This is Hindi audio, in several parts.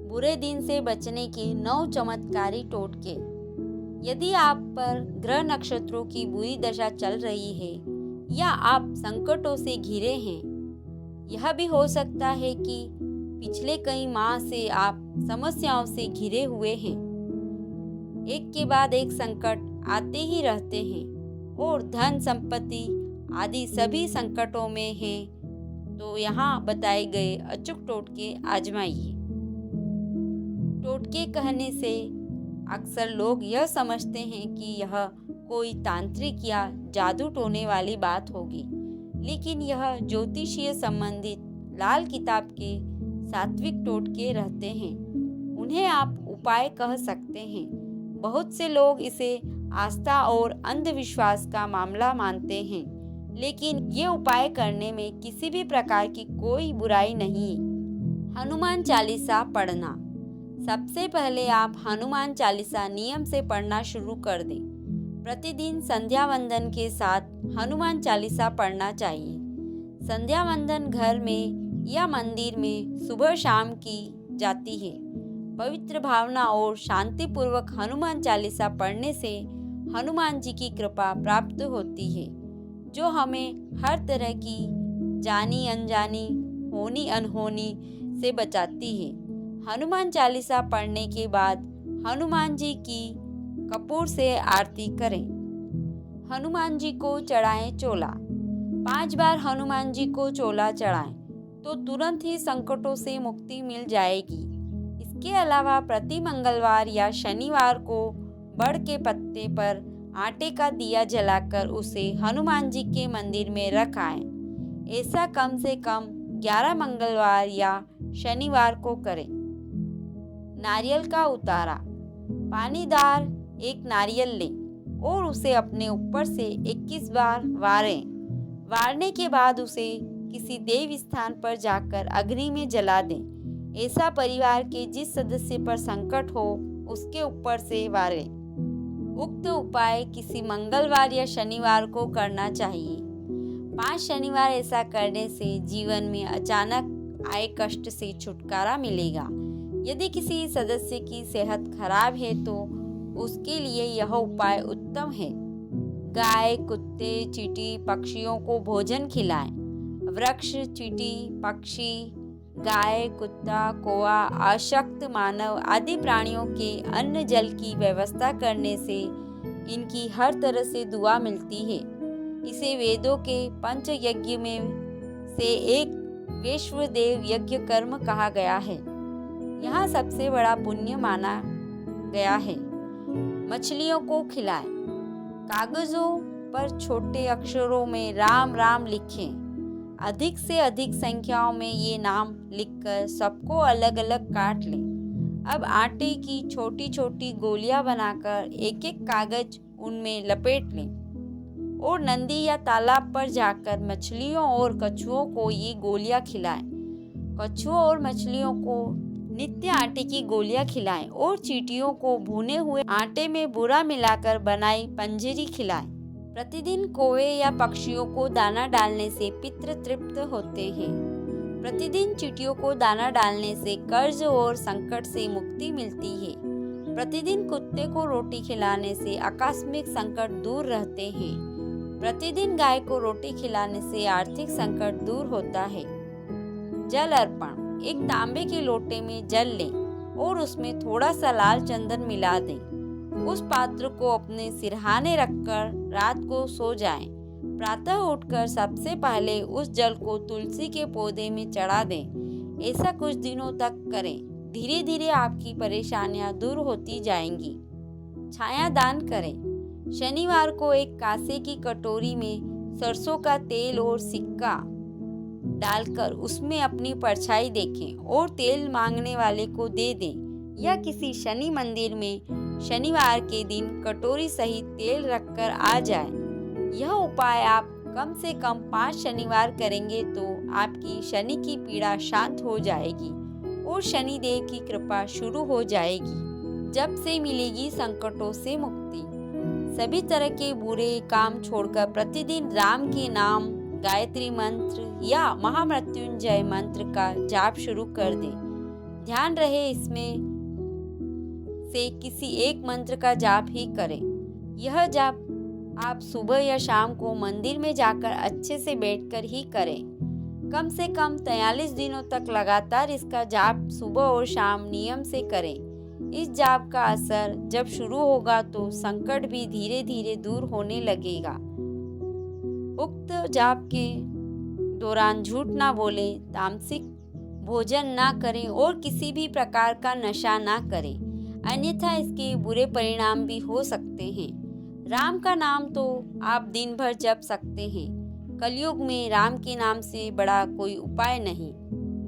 बुरे दिन से बचने के 9 चमत्कारी टोटके। यदि आप पर ग्रह नक्षत्रों की बुरी दशा चल रही है या आप संकटों से घिरे हैं, यह भी हो सकता है कि पिछले कई माह से आप समस्याओं से घिरे हुए हैं। एक के बाद एक संकट आते ही रहते हैं और धन संपत्ति आदि सभी संकटों में हैं, तो यहाँ बताए गए अचूक टोटके आजमाइए। टोटके कहने से अक्सर लोग यह समझते हैं कि यह कोई तांत्रिक या जादू टोने वाली बात होगी, लेकिन यह ज्योतिषीय संबंधित लाल किताब के सात्विक टोटके रहते हैं। उन्हें आप उपाय कह सकते हैं। बहुत से लोग इसे आस्था और अंधविश्वास का मामला मानते हैं, लेकिन ये उपाय करने में किसी भी प्रकार की कोई बुराई नहीं। हनुमान चालीसा पढ़ना। सबसे पहले आप हनुमान चालीसा नियम से पढ़ना शुरू कर दें। प्रतिदिन संध्या वंदन के साथ हनुमान चालीसा पढ़ना चाहिए। संध्या वंदन घर में या मंदिर में सुबह शाम की जाती है। पवित्र भावना और शांतिपूर्वक हनुमान चालीसा पढ़ने से हनुमान जी की कृपा प्राप्त होती है, जो हमें हर तरह की जानी अनजानी, होनी अनहोनी से बचाती है। हनुमान चालीसा पढ़ने के बाद हनुमान जी की कपूर से आरती करें। हनुमान जी को चढ़ाएं चोला। 5 बार हनुमान जी को चोला चढ़ाएं तो तुरंत ही संकटों से मुक्ति मिल जाएगी। इसके अलावा प्रति मंगलवार या शनिवार को बड़ के पत्ते पर आटे का दिया जलाकर उसे हनुमान जी के मंदिर में रखाएं। ऐसा कम से कम 11 मंगलवार या शनिवार को करें। नारियल का उतारा। पानीदार एक नारियल लें और उसे अपने ऊपर से 21 बार वारें। वारने के बाद उसे किसी देव स्थान पर जाकर अग्नि में जला दें। ऐसा परिवार के जिस सदस्य पर संकट हो उसके ऊपर से वारें। उक्त उपाय किसी मंगलवार या शनिवार को करना चाहिए। 5 शनिवार ऐसा करने से जीवन में अचानक आए कष्ट से छुटकारा मिलेगा। यदि किसी सदस्य की सेहत खराब है तो उसके लिए यह उपाय उत्तम है। गाय, कुत्ते, चींटी, पक्षियों को भोजन खिलाएं। वृक्ष, चींटी, पक्षी, गाय, कुत्ता, कौवा, अशक्त मानव आदि प्राणियों के अन्न जल की व्यवस्था करने से इनकी हर तरह से दुआ मिलती है। इसे वेदों के पंच यज्ञ में से एक वैश्वदेव यज्ञ कर्म कहा गया है। यहाँ सबसे बड़ा पुण्य माना गया है। मछलियों को खिलाएं। कागजों पर छोटे अक्षरों में राम राम लिखें। अधिक से अधिक संख्याओं में ये नाम लिखकर सबको अलग अलग काट लें। अब आटे की छोटी छोटी गोलियां बनाकर एक एक कागज उनमें लपेट लें और नदी या तालाब पर जाकर मछलियों और कछुओं को ये गोलियां खिलाएं। कछुओं और मछलियों को नित्य आटे की गोलियां खिलाएं और चींटियों को भुने हुए आटे में बूरा मिलाकर बनाई पंजीरी खिलाएं। प्रतिदिन कौवे या पक्षियों को दाना डालने से पितृ तृप्त होते हैं। प्रतिदिन चींटियों को दाना डालने से कर्ज और संकट से मुक्ति मिलती है। प्रतिदिन कुत्ते को रोटी खिलाने से आकस्मिक संकट दूर रहते हैं। प्रतिदिन गाय को रोटी खिलाने से आर्थिक संकट दूर होता है। जल अर्पण। एक तांबे के लोटे में जल लें और उसमें थोड़ा सा लाल चंदन मिला दें। उस पात्र को अपने सिरहाने रखकर रात को सो जाएं। प्रातः उठकर सबसे पहले उस जल को तुलसी के पौधे में चढ़ा दें। ऐसा कुछ दिनों तक करें। धीरे धीरे आपकी परेशानियां दूर होती जाएंगी। छाया दान करें। शनिवार को एक कांसे की कटोरी में सरसों का तेल और सिक्का डालकर उसमें अपनी परछाई देखें और तेल मांगने वाले को दे दें, या किसी शनि मंदिर में शनिवार के दिन कटोरी सहित तेल रखकर आ जाए। यह उपाय आप कम से कम 5 शनिवार करेंगे तो आपकी शनि की पीड़ा शांत हो जाएगी और शनिदेव की कृपा शुरू हो जाएगी। जब से मिलेगी संकटों से मुक्ति। सभी तरह के बुरे काम छोड़कर प्रतिदिन राम के नाम, गायत्री मंत्र या महामृत्युंजय मंत्र का जाप शुरू कर दें। ध्यान रहे इसमें से किसी एक मंत्र का जाप ही करें। यह जाप आप सुबह या शाम को मंदिर में जाकर अच्छे से बैठकर ही करें। कम से कम 43 दिनों तक लगातार इसका जाप सुबह और शाम नियम से करें। इस जाप का असर जब शुरू होगा तो संकट भी धीरे धीरे दूर होने लगेगा। उक्त जाप के दौरान झूठ ना बोलें, तामसिक भोजन ना करें और किसी भी प्रकार का नशा ना करें, अन्यथा इसके बुरे परिणाम भी हो सकते हैं। राम का नाम तो आप दिन भर जप सकते हैं। कलयुग में राम के नाम से बड़ा कोई उपाय नहीं।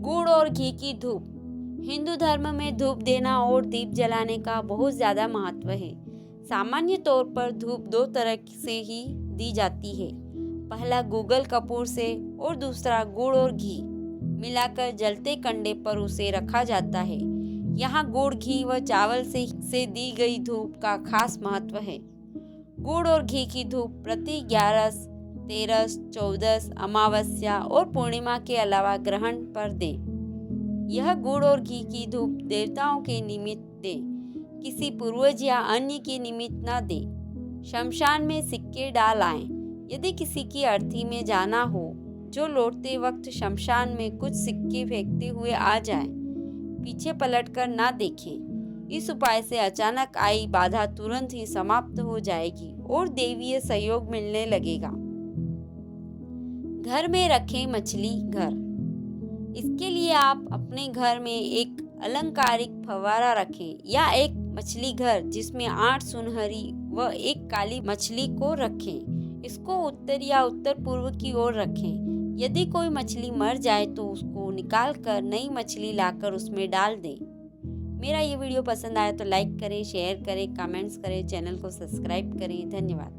गुड़ और घी की धूप। हिंदू धर्म में धूप देना और दीप जलाने का बहुत ज़्यादा महत्व है। सामान्य तौर पर धूप दो तरह से ही दी जाती है। पहला गूगल कपूर से और दूसरा गुड़ और घी मिलाकर जलते कंडे पर उसे रखा जाता है। यहाँ गुड़, घी व चावल से दी गई धूप का खास महत्व है। गुड़ और घी की धूप प्रति 11, 13, 14 अमावस्या और पूर्णिमा के अलावा ग्रहण पर दें। यह गुड़ और घी की धूप देवताओं के निमित्त दें, किसी पूर्वज या अन्य के निमित्त न दें। शमशान में सिक्के डाल आएं। यदि किसी की अर्थी में जाना हो, जो लौटते वक्त शमशान में कुछ सिक्के फेंकते हुए आ जाए, पीछे पलटकर ना देखें। इस उपाय से अचानक आई बाधा तुरंत ही समाप्त हो जाएगी और देवीय सहयोग मिलने लगेगा। घर में रखें मछली घर। इसके लिए आप अपने घर में एक अलंकारिक फव्वारा रखें या एक मछली घर जिसमें 8 सुनहरी व एक काली मछली को रखें। इसको उत्तर या उत्तर पूर्व की ओर रखें। यदि कोई मछली मर जाए तो उसको निकाल कर नई मछली लाकर उसमें डाल दें। मेरा ये वीडियो पसंद आया तो लाइक करें, शेयर करें, कमेंट्स करें, चैनल को सब्सक्राइब करें। धन्यवाद।